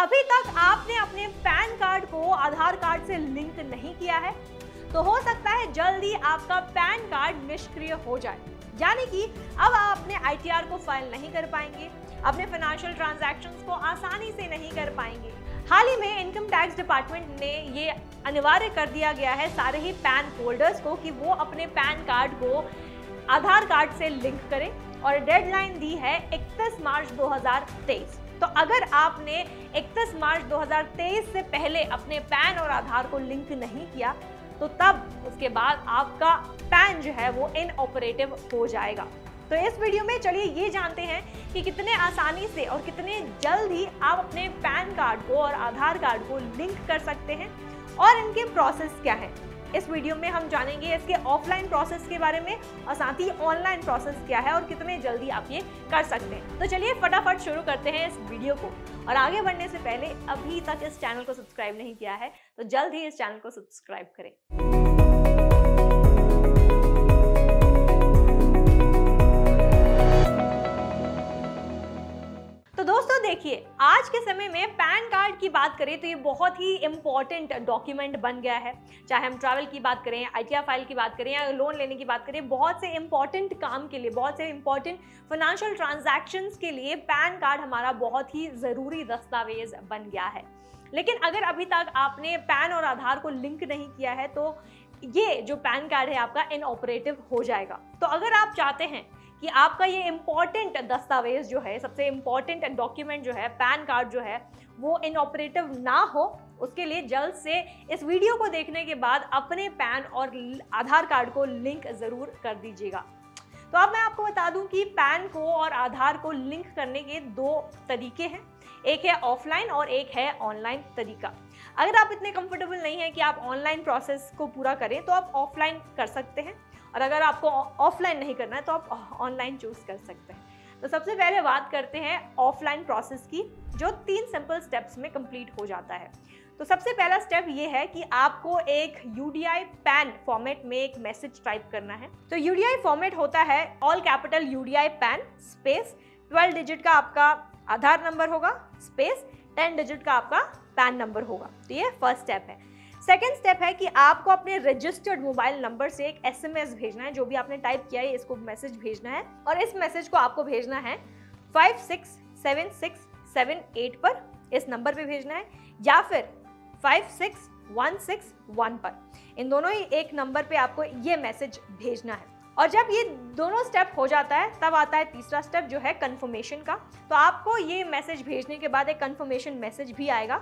अभी तक आपने अपने पैन कार्ड को आधार कार्ड से लिंक नहीं किया है तो हो सकता है जल्दी आपका पैन कार्ड निष्क्रिय हो जाए, यानी कि अब आप अपने ITR को फाइल नहीं कर पाएंगे, अपने फाइनेंशियल ट्रांजैक्शंस को आसानी से नहीं कर पाएंगे। हाल ही में इनकम टैक्स डिपार्टमेंट ने ये अनिवार्य कर दिया गया है सारे ही पैन होल्डर्स को कि वो अपने पैन कार्ड को आधार कार्ड से लिंक करें और डेडलाइन दी है 31 मार्च 2023। तो अगर आपने 31 मार्च 2023 से पहले अपने पैन और आधार को लिंक नहीं किया तो तब उसके बाद आपका पैन जो है वो इनऑपरेटिव हो जाएगा। तो इस वीडियो में चलिए ये जानते हैं कि कितने आसानी से और कितने जल्द ही आप अपने पैन कार्ड को और आधार कार्ड को लिंक कर सकते हैं और इनके प्रोसेस क्या है। इस वीडियो में हम जानेंगे इसके ऑफलाइन प्रोसेस के बारे में और साथ ही ऑनलाइन प्रोसेस क्या है और कितने जल्दी आप ये कर सकते हैं। तो चलिए फटाफट शुरू करते हैं इस वीडियो को। और आगे बढ़ने से पहले अभी तक इस चैनल को सब्सक्राइब नहीं किया है तो जल्द ही इस चैनल को सब्सक्राइब करें। तो दोस्तों देखिए, आज के समय में पैन कार्ड की बात करें तो ये बहुत ही इंपॉर्टेंट डॉक्यूमेंट बन गया है। चाहे हम ट्रैवल की बात करें, ITR फाइल की बात करें या लोन लेने की बात करें, बहुत से इंपॉर्टेंट काम के लिए, बहुत से इंपॉर्टेंट फाइनेंशियल ट्रांजैक्शंस के लिए पैन कार्ड हमारा बहुत ही ज़रूरी दस्तावेज बन गया है। लेकिन अगर अभी तक आपने पैन और आधार को लिंक नहीं किया है तो ये जो पैन कार्ड है आपका इनऑपरेटिव हो जाएगा। तो अगर आप चाहते हैं कि आपका ये इम्पॉर्टेंट दस्तावेज जो है, सबसे इम्पॉर्टेंट डॉक्यूमेंट जो है पैन कार्ड जो है वो इनऑपरेटिव ना हो, उसके लिए जल्द से इस वीडियो को देखने के बाद अपने पैन और आधार कार्ड को लिंक ज़रूर कर दीजिएगा। तो अब मैं आपको बता दूं कि पैन को और आधार को लिंक करने के दो तरीके हैं, एक है ऑफलाइन और एक है ऑनलाइन तरीका। अगर आप इतने कंफर्टेबल नहीं हैं कि आप ऑनलाइन प्रोसेस को पूरा करें तो आप ऑफलाइन कर सकते हैं, और अगर आपको ऑफलाइन नहीं करना है तो आप ऑनलाइन चूज कर सकते हैं। तो सबसे पहले बात करते हैं ऑफलाइन प्रोसेस की, जो 3 सिंपल स्टेप्स में कंप्लीट हो जाता है। तो सबसे पहला स्टेप ये है कि आपको एक UDI पैन फॉर्मेट में एक मैसेज टाइप करना है। तो UDI फॉर्मेट होता है all capital UDI pan space 12 digit का आपका आधार नंबर होगा स्पेस 10 डिजिट का आपका पैन नंबर होगा। तो ये फर्स्ट स्टेप है। सेकेंड स्टेप है कि आपको अपने रजिस्टर्ड मोबाइल नंबर से एक SMS भेजना है, जो भी आपने टाइप किया है इसको मैसेज भेजना है, और इस मैसेज को आपको भेजना है 56767 पर, इस नंबर पे भेजना है, या फिर 56161 पर। इन दोनों ही एक नंबर पे आपको ये मैसेज भेजना है। और जब ये दोनों स्टेप हो जाता है तब आता है तीसरा स्टेप जो है कंफर्मेशन का। तो आपको ये मैसेज भेजने के बाद एक कंफर्मेशन मैसेज भी आएगा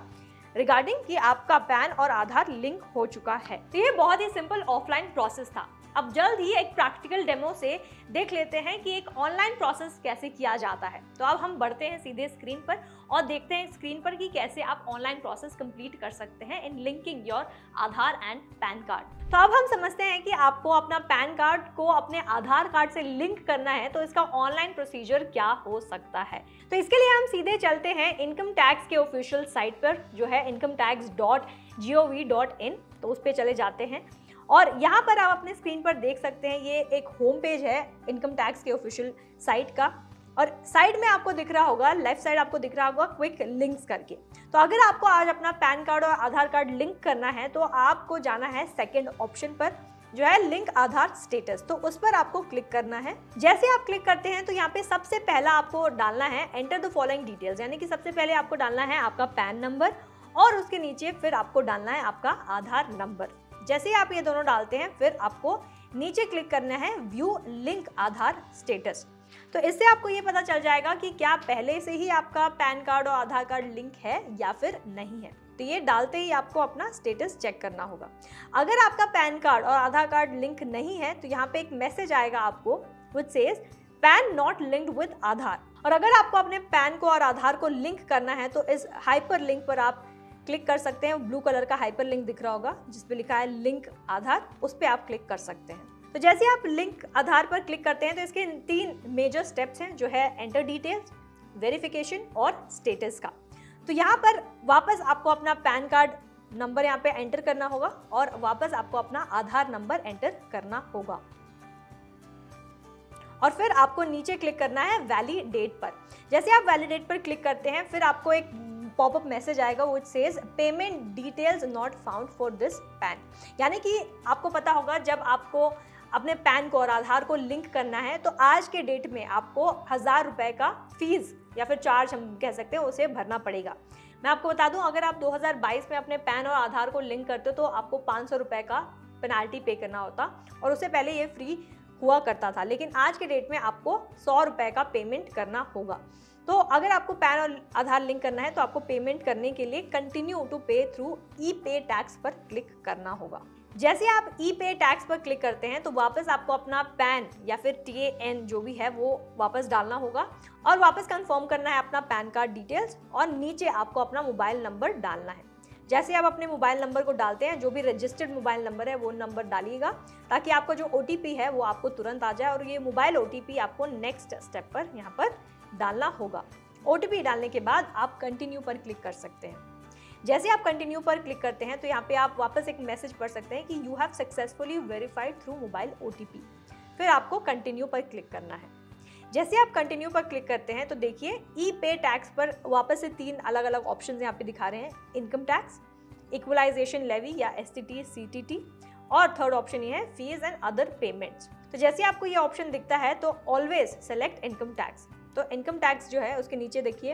रिगार्डिंग कि आपका पैन और आधार लिंक हो चुका है। तो ये बहुत ही सिंपल ऑफलाइन प्रोसेस था। अब जल्द ही एक प्रैक्टिकल डेमो से देख लेते हैं कि एक ऑनलाइन प्रोसेस कैसे किया जाता है। तो अब हम बढ़ते हैं सीधे स्क्रीन पर और देखते हैं स्क्रीन पर कि कैसे आप ऑनलाइन प्रोसेस कंप्लीट कर सकते हैं in linking your Aadhaar and PAN card. तो अब हम समझते हैं कि आपको अपना पैन कार्ड को अपने आधार कार्ड से लिंक करना है तो इसका ऑनलाइन प्रोसीजर क्या हो सकता है। तो इसके लिए हम सीधे चलते हैं इनकम टैक्स के ऑफिशियल साइट पर, जो है incometax.gov.in। तो उस पर चले जाते हैं और यहाँ पर आप अपने स्क्रीन पर देख सकते हैं ये एक होम पेज है इनकम टैक्स के ऑफिशियल साइट का, और साइड में आपको दिख रहा होगा, लेफ्ट साइड आपको दिख रहा होगा क्विक लिंक्स करके। तो अगर आपको आज अपना पैन कार्ड और आधार कार्ड लिंक करना है तो आपको जाना है सेकेंड ऑप्शन पर, जो है लिंक आधार स्टेटस। तो उस पर आपको क्लिक करना है। जैसे आप क्लिक करते हैं तो यहाँ पे सबसे पहला आपको डालना है एंटर द फॉलोइंग डिटेल्स, यानी कि सबसे पहले आपको डालना है आपका पैन नंबर और उसके नीचे फिर आपको डालना है आपका आधार नंबर। जैसे ही आप ये दोनों डालते हैं फिर आपको नीचे क्लिक करना है व्यू लिंक आधार स्टेटस। तो इससे आपको ये पता चल जाएगा कि क्या पहले से ही आपका पैन कार्ड और आधार कार्ड लिंक है या फिर नहीं है। तो ये डालते ही आपको अपना स्टेटस चेक करना होगा। अगर आपका पैन कार्ड और आधार कार्ड लिंक नहीं है तो यहाँ पे एक मैसेज आएगा आपको which says PAN not linked with Aadhaar. और अगर आपको अपने पैन को और आधार को लिंक करना है तो इस हाइपर लिंक पर आप क्लिक कर सकते हैं। ब्लू कलर का हाइपर लिंक दिख रहा होगा जिस पे लिखा है लिंक आधार, उस पर आप क्लिक कर सकते हैं। तो जैसे आप लिंक आधार पर क्लिक करते हैं तो इसके 3 मेजर स्टेप्स हैं, जो है एंटर डिटेल्स, वेरिफिकेशन और स्टेटस का। तो यहाँ पर वापस आपको अपना पैन कार्ड नंबर यहाँ पे एंटर करना होगा और वापस आपको अपना आधार नंबर एंटर करना होगा और फिर आपको नीचे क्लिक करना है वैलिडेट पर। जैसे आप वैलिडेट पर क्लिक करते हैं फिर आपको एक पॉपअप मैसेज आएगा which says payment details not found for this pan. यानी कि आपको पता होगा जब आपको अपने पैन को और आधार को लिंक करना है तो आज के डेट में आपको 1000 रुपये का फीस या फिर चार्ज हम कह सकते हैं उसे भरना पड़ेगा। मैं आपको बता दूं, अगर आप 2022 में अपने पैन और आधार को लिंक करते हो तो आपको 500 रुपये का पेनाल्टी पे करना होता और उससे पहले ये फ्री हुआ करता था, लेकिन आज के डेट में आपको 100 रुपये का पेमेंट करना होगा। तो अगर आपको पैन और आधार लिंक करना है तो आपको पेमेंट करने के लिए कंटिन्यू टू पे थ्रू ई पे टैक्स पर क्लिक करना होगा। जैसे आप ई पे टैक्स पर क्लिक करते हैं तो वापस आपको अपना पैन या फिर TAN जो भी है वो वापस डालना होगा और वापस कंफर्म करना है अपना पैन कार्ड डिटेल्स और नीचे आपको अपना मोबाइल नंबर डालना है। जैसे आप अपने मोबाइल नंबर को डालते हैं, जो भी रजिस्टर्ड मोबाइल नंबर है वो नंबर डालिएगा ताकि आपका जो OTP है वो आपको तुरंत आ जाए और ये मोबाइल OTP आपको नेक्स्ट स्टेप पर यहाँ पर डालना होगा। OTP डालने के बाद आप कंटिन्यू पर क्लिक कर सकते हैं। जैसे आप कंटिन्यू पर क्लिक करते हैं तो यहाँ पे आप वापस एक मैसेज पढ़ सकते हैं कि you have successfully verified through mobile OTP। फिर आपको कंटिन्यू पर क्लिक करना है। जैसे आप कंटिन्यू पर क्लिक करते हैं तो देखिए ई पे टैक्स पर वापस से 3 अलग अलग ऑप्शन यहाँ पे दिखा रहे हैं, इनकम टैक्स, इक्वलाइजेशन लेवी या STT CTT और थर्ड ऑप्शन ये है फीस एंड अदर पेमेंट्स। तो जैसे आपको ये ऑप्शन दिखता है तो ऑलवेज सेलेक्ट इनकम टैक्स। तो इनकम टैक्स जो है उसके नीचे देखिए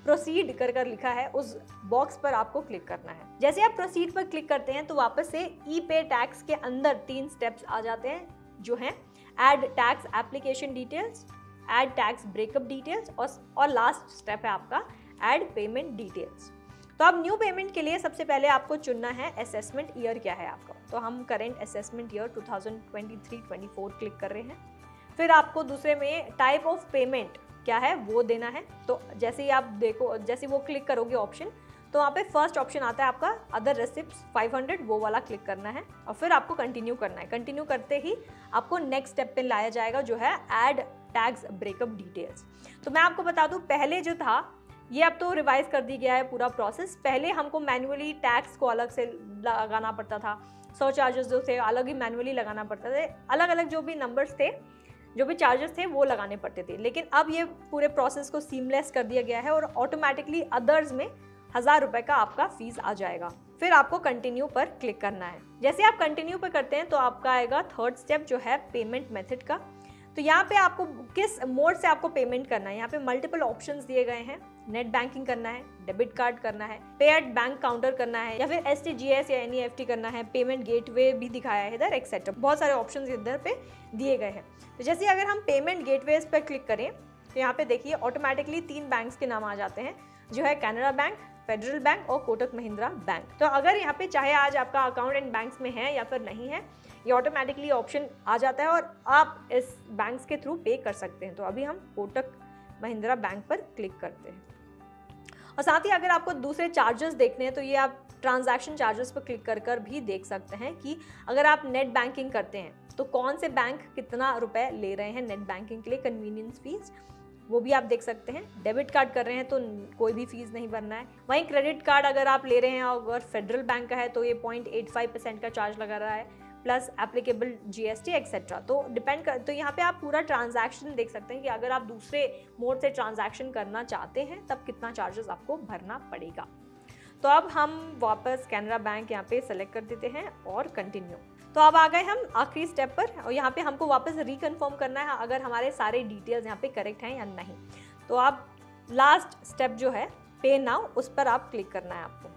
प्रोसीड कर लिखा है, उस बॉक्स पर आपको क्लिक करना है। जैसे आप प्रोसीड पर क्लिक करते हैं तो वापस से ई पे टैक्स के अंदर 3 स्टेप्स आ जाते हैं जो हैं add tax application details, add tax breakup details और लास्ट स्टेप है आपका ऐड पेमेंट डिटेल्स। तो अब न्यू पेमेंट के लिए सबसे पहले आपको चुनना है असेसमेंट ईयर क्या है आपका। तो हम करेंट असेसमेंट ईयर 2023-24 क्लिक कर रहे हैं। फिर आपको दूसरे में टाइप ऑफ पेमेंट क्या है वो देना है। तो जैसे ही आप देखो, जैसे वो क्लिक करोगे ऑप्शन तो वहाँ पे फर्स्ट ऑप्शन आता है आपका अदर रेसिप्ट्स 500, वो वाला क्लिक करना है और फिर आपको कंटिन्यू करना है। कंटिन्यू करते ही आपको नेक्स्ट स्टेप पे लाया जाएगा जो है ऐड टैक्स ब्रेकअप डिटेल्स। तो मैं आपको बता दूं, पहले जो था ये अब तो रिवाइज कर दी गया है पूरा प्रोसेस। पहले हमको मैन्युअली टैक्स को अलग से लगाना पड़ता था, चार्जेस जो थे अलग ही मैन्युअली लगाना पड़ता था, अलग अलग जो भी नंबर्स थे, जो भी चार्जेस थे वो लगाने पड़ते थे। लेकिन अब ये पूरे प्रोसेस को सीमलेस कर दिया गया है और ऑटोमेटिकली अदर्स में 1000 रुपये का आपका फीस आ जाएगा। फिर आपको कंटिन्यू पर क्लिक करना है। जैसे आप कंटिन्यू पर करते हैं तो आपका आएगा थर्ड स्टेप जो है पेमेंट मेथड का। तो यहाँ पे आपको किस मोड से आपको पेमेंट करना है, यहाँ पे मल्टीपल ऑप्शंस दिए गए हैं। नेट बैंकिंग करना है, डेबिट कार्ड करना है, पे एट बैंक काउंटर करना है या फिर STGS या NEFT करना है, पेमेंट गेटवे भी दिखाया है इधर एक्सेट्रा। बहुत सारे ऑप्शंस इधर पे दिए गए हैं। तो जैसे अगर हम पेमेंट गेटवेज पर क्लिक करें तो यहाँ पे देखिए ऑटोमेटिकली 3 बैंक्स के नाम आ जाते हैं जो है कैनरा बैंक, फेडरल बैंक और कोटक महिंद्रा बैंक। तो अगर यहाँ पे चाहे आज आपका अकाउंट इन बैंक्स में है या फिर नहीं है, ये ऑटोमेटिकली ऑप्शन आ जाता है और आप इस बैंक्स के थ्रू पे कर सकते हैं। तो अभी हम कोटक महिंद्रा बैंक पर क्लिक करते हैं। और साथ ही अगर आपको दूसरे चार्जेस देखने हैं तो ये आप ट्रांजैक्शन चार्जेस पर क्लिक कर भी देख सकते हैं कि अगर आप नेट बैंकिंग करते हैं तो कौन से बैंक कितना रुपए ले रहे हैं नेट बैंकिंग के लिए, कन्वीनियंस फीस, वो भी आप देख सकते हैं। डेबिट कार्ड कर रहे हैं तो कोई भी फीस नहीं भरना है। वहीं क्रेडिट कार्ड अगर आप ले रहे हैं और अगर फेडरल बैंक का है तो ये 0.85% का चार्ज लगा रहा है प्लस एप्लीकेबल GST एक्सेट्रा। तो डिपेंड कर, तो यहाँ पे आप पूरा ट्रांजैक्शन देख सकते हैं कि अगर आप दूसरे मोड से ट्रांजैक्शन करना चाहते हैं तब कितना चार्जेस आपको भरना पड़ेगा। तो अब हम वापस कैनरा बैंक यहाँ पे सेलेक्ट कर देते हैं और कंटिन्यू। तो अब आ गए हम आखिरी स्टेप पर और यहाँ पे हमको वापस रिकन्फर्म करना है अगर हमारे सारे डिटेल्स यहाँ पे करेक्ट हैं या नहीं। तो आप लास्ट स्टेप जो है पे नाउ, उस पर आप क्लिक करना है आपको।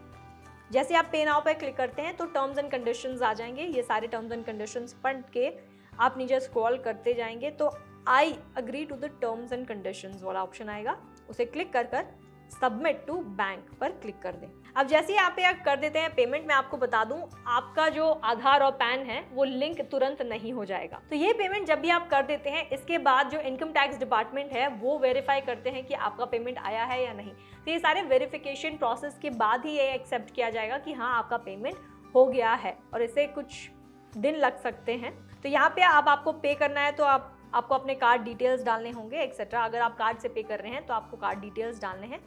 जैसे आप पे नाउ पर क्लिक करते हैं तो टर्म्स एंड कंडीशंस आ जाएंगे। ये सारे टर्म्स एंड कंडीशंस पढ़ के आप नीचे स्क्रॉल करते जाएंगे तो I agree to the terms and conditions वाला ऑप्शन आएगा, उसे क्लिक कर सबमिट टू बैंक पर क्लिक कर दें। अब जैसे ही आप ये कर देते हैं पेमेंट, मैं आपको बता दूं आपका जो आधार और पैन है वो लिंक तुरंत नहीं हो जाएगा। तो ये पेमेंट जब भी आप कर देते हैं इसके बाद जो इनकम टैक्स डिपार्टमेंट है वो वेरीफाई करते हैं कि आपका पेमेंट आया है या नहीं। तो ये सारे वेरिफिकेशन प्रोसेस के बाद ही ये एक्सेप्ट किया जाएगा कि हाँ आपका पेमेंट हो गया है, और इसे कुछ दिन लग सकते हैं। तो यहाँ पे अब आपको पे करना है तो आपको अपने कार्ड डिटेल्स डालने होंगे एक्सेट्रा। अगर आप कार्ड से पे कर रहे हैं तो आपको कार्ड डिटेल्स डालने हैं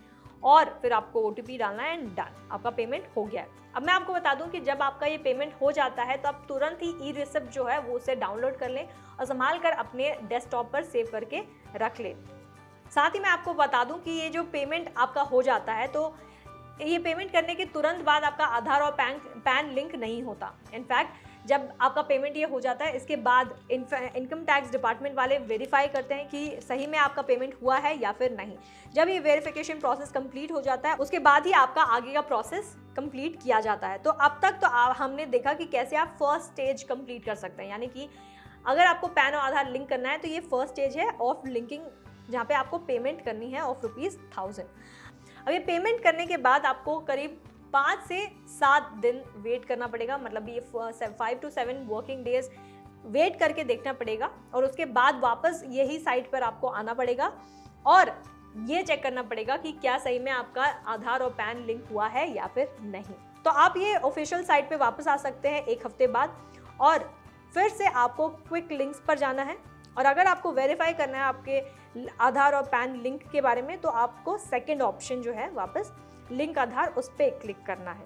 और फिर आपको OTP डालना है एंड डन, आपका पेमेंट हो गया है। अब मैं आपको बता दूं कि जब आपका ये पेमेंट हो जाता है तो आप तुरंत ही ई रिसिप्ट जो है वो उसे डाउनलोड कर लें और संभाल कर अपने डेस्कटॉप पर सेव करके रख लें। साथ ही मैं आपको बता दूं कि ये जो पेमेंट आपका हो जाता है तो ये पेमेंट करने के तुरंत बाद आपका आधार और पैन लिंक नहीं होता। इनफैक्ट जब आपका पेमेंट ये हो जाता है, इसके बाद इनकम टैक्स डिपार्टमेंट वाले वेरीफाई करते हैं कि सही में आपका पेमेंट हुआ है या फिर नहीं। जब ये वेरिफिकेशन प्रोसेस कंप्लीट हो जाता है, उसके बाद ही आपका आगे का प्रोसेस कंप्लीट किया जाता है। तो अब तक तो हमने देखा कि कैसे आप फर्स्ट स्टेज कंप्लीट कर सकते हैं, यानी कि अगर आपको पैन और आधार लिंक करना है तो ये फर्स्ट स्टेज है ऑफ लिंकिंग, जहाँ पे आपको पेमेंट करनी है ऑफ ₹1000। अब ये पेमेंट करने के बाद आपको करीब 5 से 7 दिन वेट करना पड़ेगा, मतलब ये 5 to 7 वर्किंग डेज वेट करके देखना पड़ेगा और उसके बाद वापस यही साइट पर आपको आना पड़ेगा और ये चेक करना पड़ेगा कि क्या सही में आपका आधार और पैन लिंक हुआ है या फिर नहीं। तो आप ये ऑफिशियल साइट पे वापस आ सकते हैं 1 हफ्ते बाद और फिर से आपको क्विक लिंक्स पर जाना है और अगर आपको वेरीफाई करना है आपके आधार और पैन लिंक के बारे में तो आपको सेकंड ऑप्शन जो है वापस लिंक आधार, उस पर क्लिक करना है।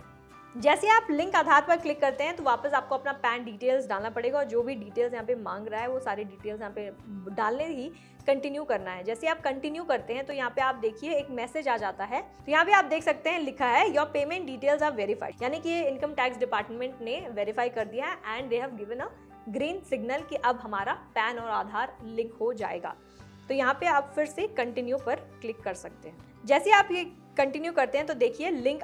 जैसे आप लिंक आधार पर क्लिक करते हैं तो वापस आपको अपना पैन डिटेल्स डालना पड़ेगा और जो भी डिटेल्स यहाँ पे मांग रहा है वो सारी डिटेल्स यहाँ पे डालने ही कंटिन्यू करना है। जैसे आप कंटिन्यू करते हैं तो यहाँ पे आप देखिए एक मैसेज आ जाता है, तो यहाँ पे आप देख सकते हैं लिखा है your payment details are verified, यानी कि ये इनकम टैक्स डिपार्टमेंट ने वेरीफाई कर दिया है and they have given a green signal कि अब हमारा पैन और आधार लिंक हो जाएगा। तो यहाँ पे आप फिर से कंटिन्यू पर क्लिक कर सकते हैं। जैसे आप ये कंटिन्यू करते हैं तो देखिए लिंक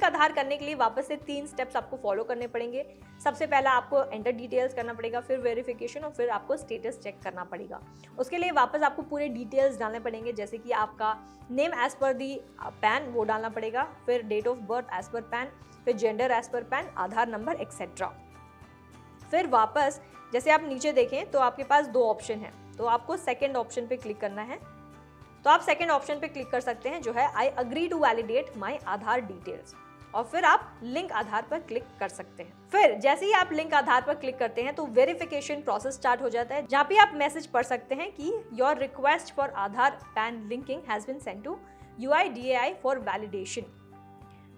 आधार करने के लिए वापस से 3 स्टेप्स आपको फॉलो करने पड़ेंगे। सबसे पहला आपको एंटर डिटेल्स करना पड़ेगा, फिर वेरिफिकेशन और फिर आपको स्टेटस चेक करना पड़ेगा। उसके लिए वापस आपको पूरे डिटेल्स डालने पड़ेंगे, जैसे कि आपका नेम एज पर दी पैन वो डालना पड़ेगा, फिर date of birth as per PAN, फिर gender as per PAN, Aadhaar number etcetera. फिर वापस जैसे आप नीचे देखें तो आपके पास 2 ऑप्शन है, तो आपको सेकेंड ऑप्शन पे क्लिक करना है। तो आप सेकेंड ऑप्शन पे क्लिक कर सकते हैं जो है I agree to validate my Aadhaar details और फिर आप लिंक आधार पर क्लिक कर सकते हैं। फिर जैसे ही आप लिंक आधार पर क्लिक करते हैं तो वेरिफिकेशन प्रोसेस स्टार्ट हो जाता है, जहाँ पे आप मैसेज पढ़ सकते हैं कि your request for Aadhaar PAN linking has been sent to UIDAI for validation.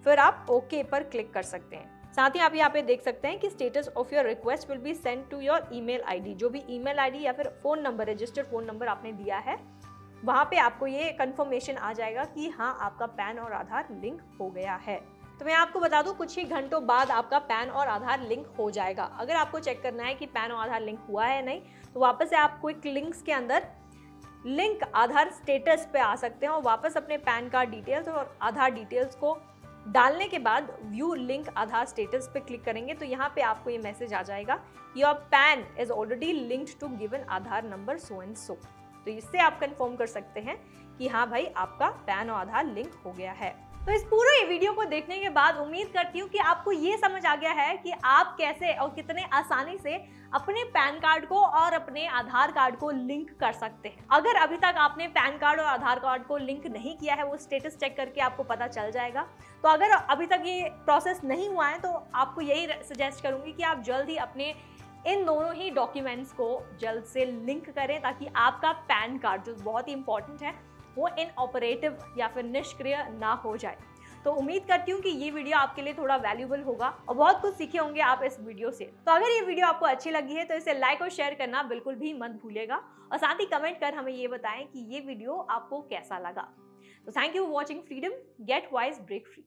फिर आप ओके पर क्लिक कर सकते हैं। साथ ही आप यहाँ पे देख सकते हैं कि status of your request will be sent to your email ID. जो भी ईमेल आईडी या फिर phone number, registered phone number आपने दिया है, वहाँ पे आपको ये कंफर्मेशन आ जाएगा कि हाँ आपका पैन और आधार लिंक हो गया है। तो मैं आपको बता दूं कुछ ही घंटों बाद आपका पैन और आधार लिंक हो जाएगा। अगर आपको चेक करना है कि पैन और आधार लिंक हुआ है नहीं, तो वापस से आप क्विक लिंक्स के अंदर लिंक आधार स्टेटस पे आ सकते हैं और वापस अपने पैन कार्ड डिटेल्स और आधार डिटेल्स को डालने के बाद व्यू लिंक आधार स्टेटस पे क्लिक करेंगे तो यहाँ पे आपको ये मैसेज आ जाएगा your PAN is already linked to given Aadhaar number so and so. तो इससे आप कंफर्म कर सकते हैं कि हाँ भाई आपका पैन और आधार लिंक हो गया है। तो इस पूरे वीडियो को देखने के बाद उम्मीद करती हूँ कि आपको ये समझ आ गया है कि आप कैसे और कितने आसानी से अपने पैन कार्ड को और अपने आधार कार्ड को लिंक कर सकते हैं। अगर अभी तक आपने पैन कार्ड और आधार कार्ड को लिंक नहीं किया है, वो स्टेटस चेक करके आपको पता चल जाएगा। तो अगर अभी तक ये प्रोसेस नहीं हुआ है तो आपको यही सजेस्ट करूंगी कि आप जल्द ही अपने इन दोनों ही डॉक्यूमेंट्स को जल्द से लिंक करें ताकि आपका पैन कार्ड, जो बहुत ही इंपॉर्टेंट है, वो इनऑपरेटिव या फिर निष्क्रिय ना हो जाए। तो उम्मीद करती हूँ कि ये वीडियो आपके लिए थोड़ा वैल्यूबल होगा और बहुत कुछ सीखे होंगे आप इस वीडियो से। तो अगर ये वीडियो आपको अच्छी लगी है तो इसे लाइक और शेयर करना बिल्कुल भी मत भूलिएगा और साथ ही कमेंट कर हमें ये बताएं कि ये वीडियो आपको कैसा लगा। तो thank you for watching freedom, get wise break free.